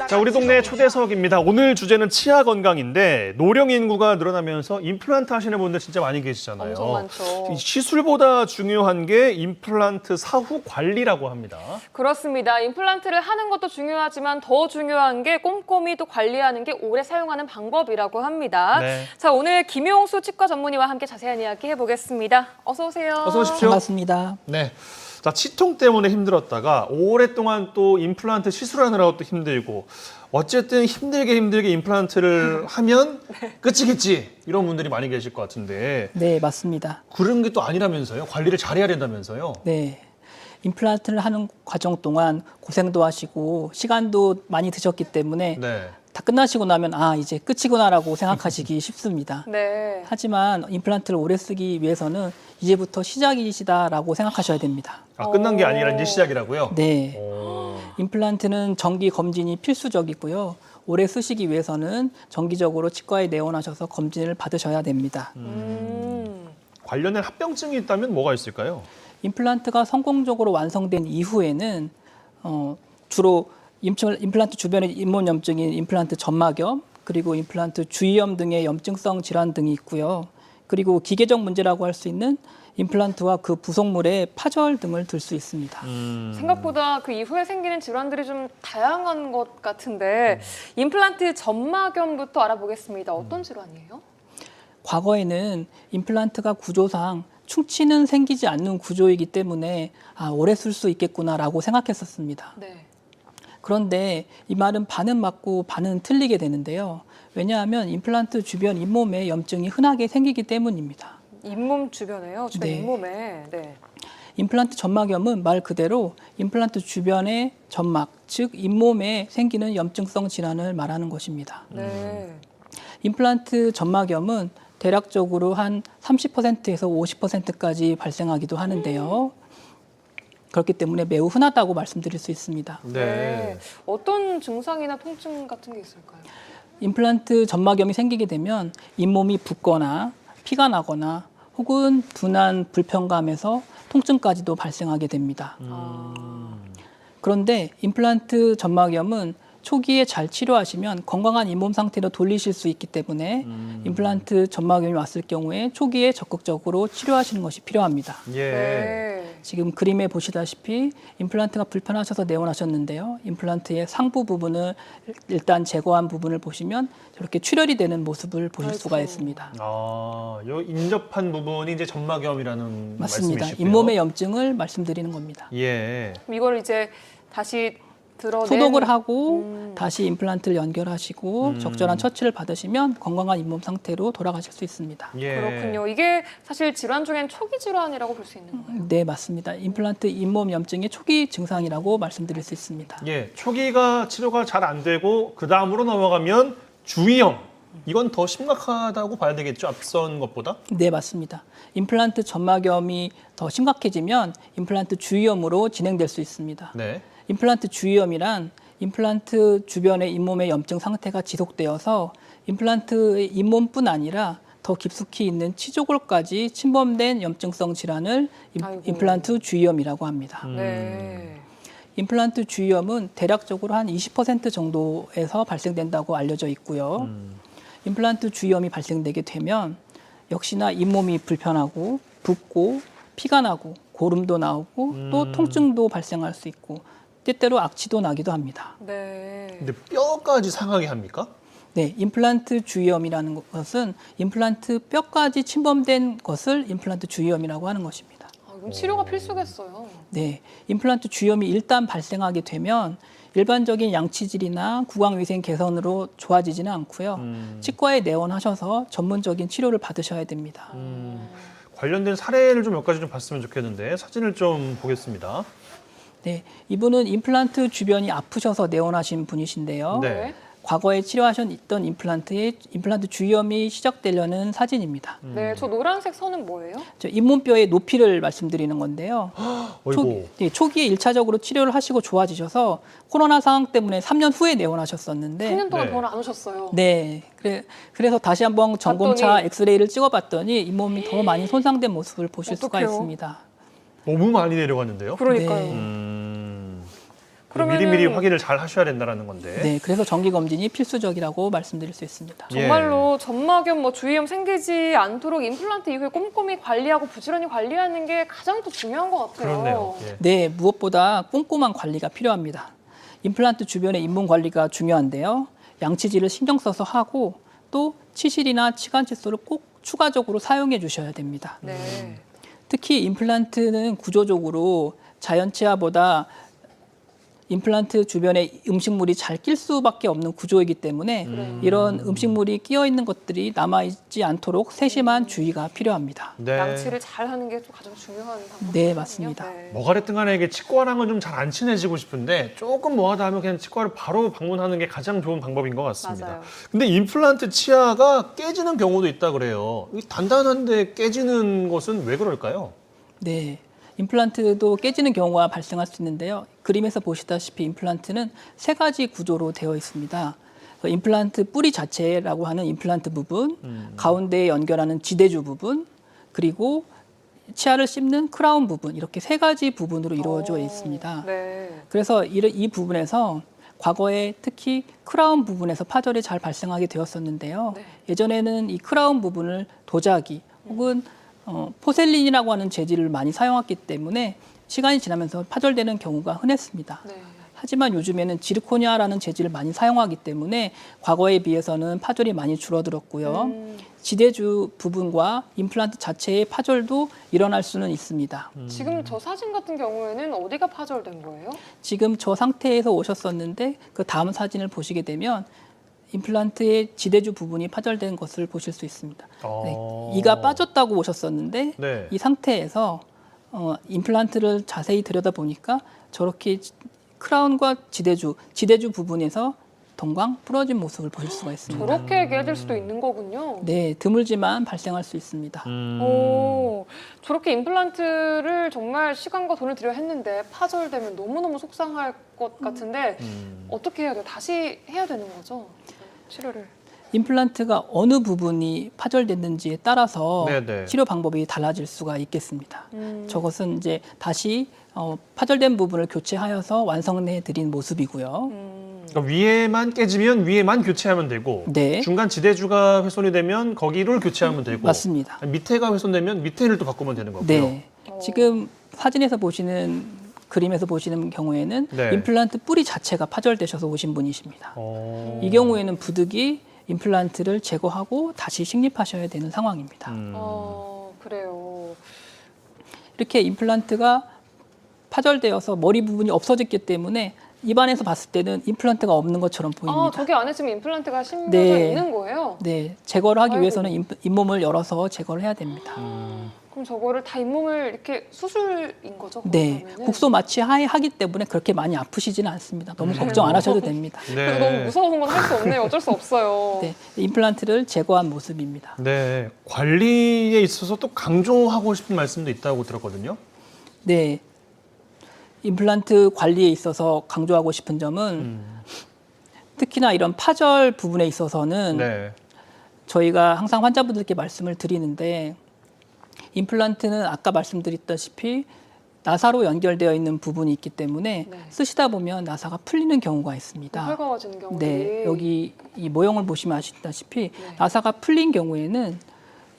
자, 우리 동네 초대석입니다. 오늘 주제는 치아 건강인데 노령 인구가 늘어나면서 임플란트 하시는 분들 진짜 많이 계시잖아요. 엄청 많죠. 이 시술보다 중요한 게 임플란트 사후 관리라고 합니다. 그렇습니다. 임플란트를 하는 것도 중요하지만 더 중요한 게 꼼꼼히 또 관리하는 게 오래 사용하는 방법이라고 합니다. 네. 자, 오늘 김용수 치과 전문의와 함께 자세한 이야기 해보겠습니다. 어서 오세요. 어서 오십시오. 반갑습니다. 네. 자, 치통 때문에 힘들었다가 오랫동안 또 임플란트 시술하느라고 또 힘들고 어쨌든 힘들게 임플란트를 하면 끝이겠지 이런 분들이 많이 계실 것 같은데 네, 맞습니다. 그런 게 또 아니라면서요? 관리를 잘해야 된다면서요? 네. 임플란트를 하는 과정 동안 고생도 하시고 시간도 많이 드셨기 때문에 네. 다 끝나시고 나면 아, 이제 끝이구나라고 생각하시기 쉽습니다. 네. 하지만 임플란트를 오래 쓰기 위해서는 이제부터 시작이시다라고 생각하셔야 됩니다. 아, 끝난 게 아니라 이제 시작이라고요? 네. 오. 임플란트는 정기 검진이 필수적이고요. 오래 쓰시기 위해서는 정기적으로 치과에 내원하셔서 검진을 받으셔야 됩니다. 관련된 합병증이 있다면 뭐가 있을까요? 임플란트가 성공적으로 완성된 이후에는 주로 임플란트 주변의 잇몸염증인 임플란트 점막염, 그리고 임플란트 주위염 등의 염증성 질환 등이 있고요. 그리고 기계적 문제라고 할 수 있는 임플란트와 그 부속물의 파절 등을 들 수 있습니다. 생각보다 그 이후에 생기는 질환들이 좀 다양한 것 같은데 임플란트 점막염부터 알아보겠습니다. 어떤 질환이에요? 과거에는 임플란트가 구조상 충치는 생기지 않는 구조이기 때문에 아, 오래 쓸 수 있겠구나라고 생각했었습니다. 네. 그런데 이 말은 반은 맞고 반은 틀리게 되는데요. 왜냐하면 임플란트 주변 잇몸에 염증이 흔하게 생기기 때문입니다. 잇몸 주변에요? 주변 네. 잇몸에. 네. 임플란트 점막염은 말 그대로 임플란트 주변의 점막, 즉 잇몸에 생기는 염증성 질환을 말하는 것입니다. 네. 임플란트 점막염은 대략적으로 한 30%에서 50%까지 발생하기도 하는데요. 그렇기 때문에 매우 흔하다고 말씀드릴 수 있습니다. 네. 어떤 증상이나 통증 같은 게 있을까요? 임플란트 점막염이 생기게 되면 잇몸이 붓거나 피가 나거나 혹은 둔한 불편감에서 통증까지도 발생하게 됩니다. 그런데 임플란트 점막염은 초기에 잘 치료하시면 건강한 잇몸 상태로 돌리실 수 있기 때문에 임플란트 점막염이 왔을 경우에 초기에 적극적으로 치료하시는 것이 필요합니다. 예. 네. 지금 그림에 보시다시피 임플란트가 불편하셔서 내원하셨는데요. 임플란트의 상부 부분을 일단 제거한 부분을 보시면 이렇게 출혈이 되는 모습을 보실 수가 아이고. 있습니다. 아, 요 인접한 부분이 이제 점막염이라는 맞습니다. 말씀이시고요. 잇몸의 염증을 말씀드리는 겁니다. 예. 그럼 이걸 이제 다시 드러낸 소독을 하고 다시 임플란트를 연결하시고 적절한 처치를 받으시면 건강한 잇몸 상태로 돌아가실 수 있습니다. 예. 그렇군요. 이게 사실 질환 중엔 초기 질환이라고 볼 수 있는 거예요. 네, 맞습니다. 임플란트 잇몸 염증의 초기 증상이라고 말씀드릴 수 있습니다. 예. 초기가 치료가 잘 안 되고 그 다음으로 넘어가면 주위염. 이건 더 심각하다고 봐야 되겠죠? 앞선 것보다? 네, 맞습니다. 임플란트 점막염이 더 심각해지면 임플란트 주위염으로 진행될 수 있습니다. 네. 임플란트 주위염이란 임플란트 주변의 잇몸의 염증 상태가 지속되어서 임플란트의 잇몸뿐 아니라 더 깊숙이 있는 치조골까지 침범된 염증성 질환을 아이고. 임플란트 주위염이라고 합니다. 네. 임플란트 주위염은 대략적으로 한 20% 정도에서 발생된다고 알려져 있고요. 임플란트 주위염이 발생되게 되면 역시나 잇몸이 불편하고 붓고 피가 나고 고름도 나오고 또 통증도 발생할 수 있고 때때로 악취도 나기도 합니다. 네. 근데 뼈까지 상하게 합니까? 네, 임플란트 주위염이라는 것은 임플란트 뼈까지 침범된 것을 임플란트 주위염이라고 하는 것입니다. 아, 그럼 치료가 필수겠어요. 네, 임플란트 주위염이 일단 발생하게 되면 일반적인 양치질이나 구강위생 개선으로 좋아지지는 않고요. 치과에 내원하셔서 전문적인 치료를 받으셔야 됩니다. 관련된 사례를 좀 몇 가지 좀 봤으면 좋겠는데 사진을 좀 보겠습니다. 네, 이분은 임플란트 주변이 아프셔서 내원하신 분이신데요. 네. 과거에 치료하셨던 임플란트 주위염이 시작되려는 사진입니다. 네, 저 노란색 선은 뭐예요? 저 잇몸뼈의 높이를 말씀드리는 건데요. 어이고. 초기에 1차적으로 치료를 하시고 좋아지셔서 코로나 상황 때문에 3년 후에 내원하셨었는데 3년 동안 네. 병원 안 오셨어요. 네, 그래서 다시 한번 점검차 봤더니 엑스레이를 찍어봤더니 잇몸이 더 많이 손상된 모습을 보실 수가 어떡해요? 있습니다. 너무 많이 내려갔는데요. 그러니까요. 네. 그러면은- 미리미리 확인을 잘 하셔야 된다는 건데. 네, 그래서 정기 검진이 필수적이라고 말씀드릴 수 있습니다. 예. 정말로 점막염, 주위염 생기지 않도록 임플란트 이후에 꼼꼼히 관리하고 부지런히 관리하는 게 가장 또 중요한 것 같아요. 그렇네요. 예. 네, 무엇보다 꼼꼼한 관리가 필요합니다. 임플란트 주변의 잇몸 관리가 중요한데요. 양치질을 신경 써서 하고 또 치실이나 치관 칫솔을 꼭 추가적으로 사용해 주셔야 됩니다. 네. 특히 임플란트는 구조적으로 자연 치아보다 임플란트 주변에 음식물이 잘 낄 수밖에 없는 구조이기 때문에 이런 음식물이 끼어 있는 것들이 남아 있지 않도록 세심한 주의가 필요합니다. 네. 양치를 잘 하는 게 또 가장 중요한 방법이거든요. 네, 맞습니다. 뭐가 됐든 간에 이게 치과랑은 좀 잘 안 친해지고 싶은데 조금 뭐하다 하면 그냥 치과를 바로 방문하는 게 가장 좋은 방법인 것 같습니다. 맞아요. 근데 임플란트 치아가 깨지는 경우도 있다 그래요. 이 단단한데 깨지는 것은 왜 그럴까요? 네. 임플란트도 깨지는 경우가 발생할 수 있는데요. 그림에서 보시다시피 임플란트는 세 가지 구조로 되어 있습니다. 그 임플란트 뿌리 자체라고 하는 임플란트 부분, 가운데에 연결하는 지대주 부분, 그리고 치아를 씹는 크라운 부분, 이렇게 세 가지 부분으로 이루어져 있습니다. 네. 그래서 이 부분에서 과거에 특히 크라운 부분에서 파절이 잘 발생하게 되었었는데요. 네. 예전에는 이 크라운 부분을 도자기 혹은 포셀린이라고 하는 재질을 많이 사용했기 때문에 시간이 지나면서 파절되는 경우가 흔했습니다. 네. 하지만 요즘에는 지르코니아라는 재질을 많이 사용하기 때문에 과거에 비해서는 파절이 많이 줄어들었고요. 지대주 부분과 임플란트 자체의 파절도 일어날 수는 있습니다. 지금 저 사진 같은 경우에는 어디가 파절된 거예요? 지금 저 상태에서 오셨었는데 그 다음 사진을 보시게 되면 임플란트의 지대주 부분이 파절된 것을 보실 수 있습니다. 네, 이가 빠졌다고 오셨었는데 네. 이 상태에서 임플란트를 자세히 들여다보니까 저렇게 크라운과 지대주 부분에서 동광 부러진 모습을 보실 수가 있습니다. 저렇게 깨질 수도 있는 거군요. 네, 드물지만 발생할 수 있습니다. 오, 저렇게 임플란트를 정말 시간과 돈을 들여 했는데 파절되면 너무너무 속상할 것 같은데 어떻게 해야 돼요? 다시 해야 되는 거죠? 치료를. 임플란트가 어느 부분이 파절됐는지에 따라서 네네. 치료 방법이 달라질 수가 있겠습니다. 저것은 이제 다시 파절된 부분을 교체하여서 완성해 드린 모습이고요. 그러니까 위에만 깨지면 위에만 교체하면 되고 네. 중간 지대주가 훼손이 되면 거기를 교체하면 되고 맞습니다. 밑에가 훼손되면 밑에를 또 바꾸면 되는 거고요. 네. 지금 사진에서 보시는 그림에서 보시는 경우에는 네. 임플란트 뿌리 자체가 파절되셔서 오신 분이십니다. 어. 이 경우에는 부득이 임플란트를 제거하고 다시 식립하셔야 되는 상황입니다. 그래요. 이렇게 임플란트가 파절되어서 머리 부분이 없어졌기 때문에 입안에서 봤을 때는 임플란트가 없는 것처럼 보입니다. 저기 안에 지금 임플란트가 심겨져 네. 있는 거예요? 네, 제거를 하기 아이고. 위해서는 잇몸을 열어서 제거를 해야 됩니다. 그럼 저거를 다 잇몸을 이렇게 수술인 거죠? 네, 그러면은? 국소 마취하기 때문에 그렇게 많이 아프시지는 않습니다. 너무 걱정 안 하셔도 됩니다. 그래서 너무 무서운 건 할 수 없네요. 어쩔 수 없어요. 네, 임플란트를 제거한 모습입니다. 네. 관리에 있어서 또 강조하고 싶은 말씀도 있다고 들었거든요. 네, 임플란트 관리에 있어서 강조하고 싶은 점은 특히나 이런 파절 부분에 있어서는 네. 저희가 항상 환자분들께 말씀을 드리는데 임플란트는 아까 말씀드렸다시피 나사로 연결되어 있는 부분이 있기 때문에 네. 쓰시다 보면 나사가 풀리는 경우가 있습니다. 헐거워지는 경우들이. 네, 여기 이 모형을 보시면 아시다시피 네. 나사가 풀린 경우에는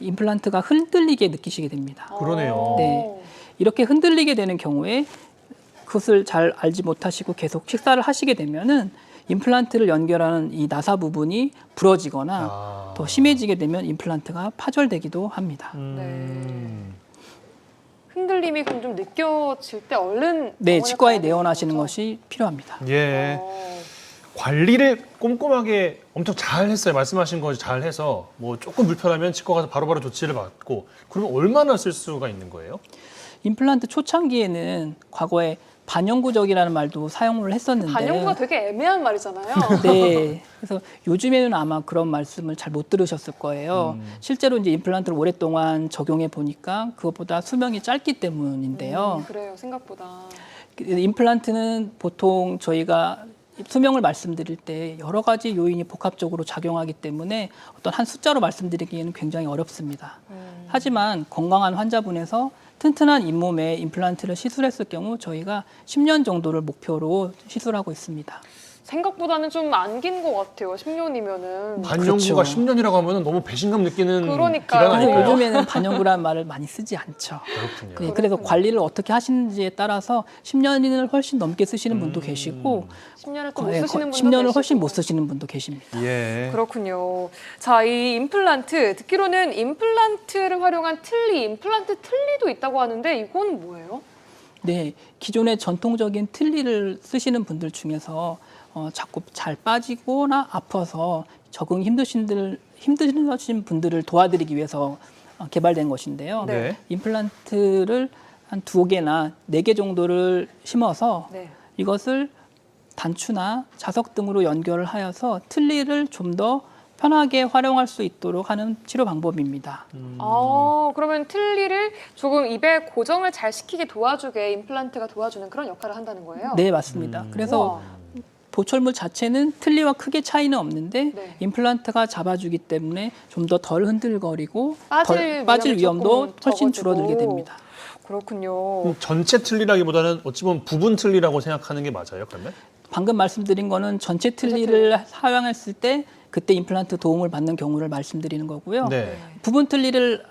임플란트가 흔들리게 느끼시게 됩니다. 그러네요. 네. 이렇게 흔들리게 되는 경우에 그것을 잘 알지 못하시고 계속 식사를 하시게 되면은 임플란트를 연결하는 이 나사 부분이 부러지거나 더 심해지게 되면 임플란트가 파절되기도 합니다. 흔들림이 그럼 좀 느껴질 때 얼른 네, 병원에 치과에 가야 되는 내원하시는 거죠? 것이 필요합니다. 예. 어, 관리를 꼼꼼하게 엄청 잘 했어요. 말씀하신 거 잘 해서 뭐 조금 불편하면 치과 가서 바로바로 조치를 받고 그러면 얼마나 쓸 수가 있는 거예요? 임플란트 초창기에는 과거에 반영구적이라는 말도 사용을 했었는데 반영구가 되게 애매한 말이잖아요. 네. 그래서 요즘에는 아마 그런 말씀을 잘 못 들으셨을 거예요. 실제로 이제 임플란트를 오랫동안 적용해 보니까 그것보다 수명이 짧기 때문인데요. 그래요, 생각보다. 임플란트는 보통 저희가 수명을 말씀드릴 때 여러 가지 요인이 복합적으로 작용하기 때문에 어떤 한 숫자로 말씀드리기에는 굉장히 어렵습니다. 하지만 건강한 환자분에서 튼튼한 잇몸에 임플란트를 시술했을 경우 저희가 10년 정도를 목표로 시술하고 있습니다. 생각보다는 좀 안 긴 것 같아요. 10년이면은. 반영구가 그렇죠. 10년이라고 하면 너무 배신감 느끼는 그러니까요. 기간 그래서 아닐까요? 요즘에는 반영구라는 말을 많이 쓰지 않죠. 그렇군요. 그래서 관리를 어떻게 하시는지에 따라서 10년을 훨씬 넘게 쓰시는 분도 계시고 10년을 또 못 쓰시는 분도 10년을 계시고. 훨씬 못 쓰시는 분도 계십니다. 예. 그렇군요. 자, 이 임플란트 듣기로는 임플란트를 활용한 틀니, 임플란트 틀니도 있다고 하는데 이건 뭐예요? 네, 기존의 전통적인 틀니를 쓰시는 분들 중에서 자꾸 잘 빠지거나 아파서 적응 힘드신 분들을 도와드리기 위해서 개발된 것인데요. 네. 임플란트를 한 2개나 4개 정도를 심어서 네. 이것을 단추나 자석 등으로 연결을 하여서 틀니를 좀 더 편하게 활용할 수 있도록 하는 치료 방법입니다. 그러면 틀니를 조금 입에 고정을 잘 시키게 도와주게 임플란트가 도와주는 그런 역할을 한다는 거예요? 네, 맞습니다. 그래서 우와. 보철물 자체는 틀니와 크게 차이는 없는데 네. 임플란트가 잡아주기 때문에 좀 더 덜 흔들거리고 빠질 빠질 위험이 위험도 조금 훨씬 적어지고. 줄어들게 됩니다. 그렇군요. 전체 틀니라기보다는 어찌 보면 부분 틀니라고 생각하는 게 맞아요, 그러면? 방금 말씀드린 거는 전체 틀니를 사용했을 때 그때 임플란트 도움을 받는 경우를 말씀드리는 거고요. 네. 부분 틀니를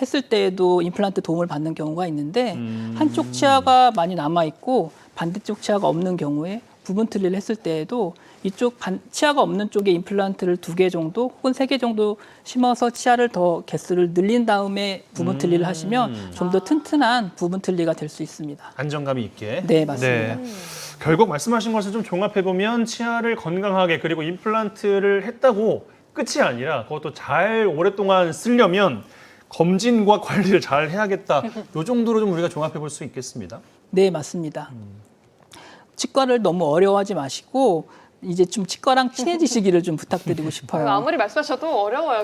했을 때에도 임플란트 도움을 받는 경우가 있는데 한쪽 치아가 많이 남아 있고 반대쪽 치아가 없는 경우에 부분 틀니를 했을 때에도 이쪽 치아가 없는 쪽에 임플란트를 2개 정도 혹은 3개 정도 심어서 치아를 더 개수를 늘린 다음에 부분 틀니를 하시면 좀 더 튼튼한 부분 틀니가 될 수 있습니다. 안정감이 있게. 네, 맞습니다. 결국 말씀하신 것을 좀 종합해 보면 치아를 건강하게 그리고 임플란트를 했다고 끝이 아니라 그것도 잘 오랫동안 쓰려면 검진과 관리를 잘 해야겠다. 요 정도로 좀 우리가 종합해 볼 수 있겠습니다. 네, 맞습니다. 치과를 너무 어려워하지 마시고 이제 좀 치과랑 친해지시기를 좀 부탁드리고 싶어요. 아무리 말씀하셔도 어려워요.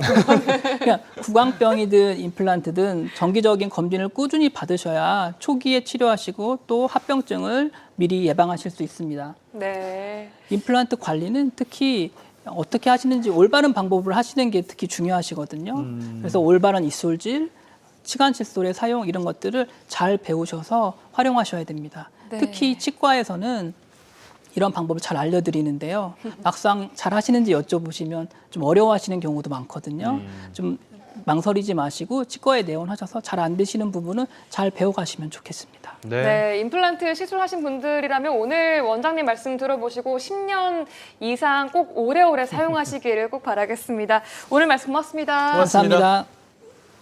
그냥 구강병이든 임플란트든 정기적인 검진을 꾸준히 받으셔야 초기에 치료하시고 또 합병증을 미리 예방하실 수 있습니다. 네. 임플란트 관리는 특히 어떻게 하시는지 올바른 방법을 하시는 게 특히 중요하시거든요. 그래서 올바른 입술질, 치간 칫솔의 사용 이런 것들을 잘 배우셔서 활용하셔야 됩니다. 네. 특히 치과에서는 이런 방법을 잘 알려드리는데요. 막상 잘 하시는지 여쭤보시면 좀 어려워하시는 경우도 많거든요. 좀 망설이지 마시고 치과에 내원하셔서 잘 안 되시는 부분은 잘 배워가시면 좋겠습니다. 네, 임플란트 시술하신 분들이라면 오늘 원장님 말씀 들어보시고 10년 이상 꼭 오래오래 사용하시기를 꼭 바라겠습니다. 오늘 말씀 고맙습니다. 고맙습니다. 감사합니다.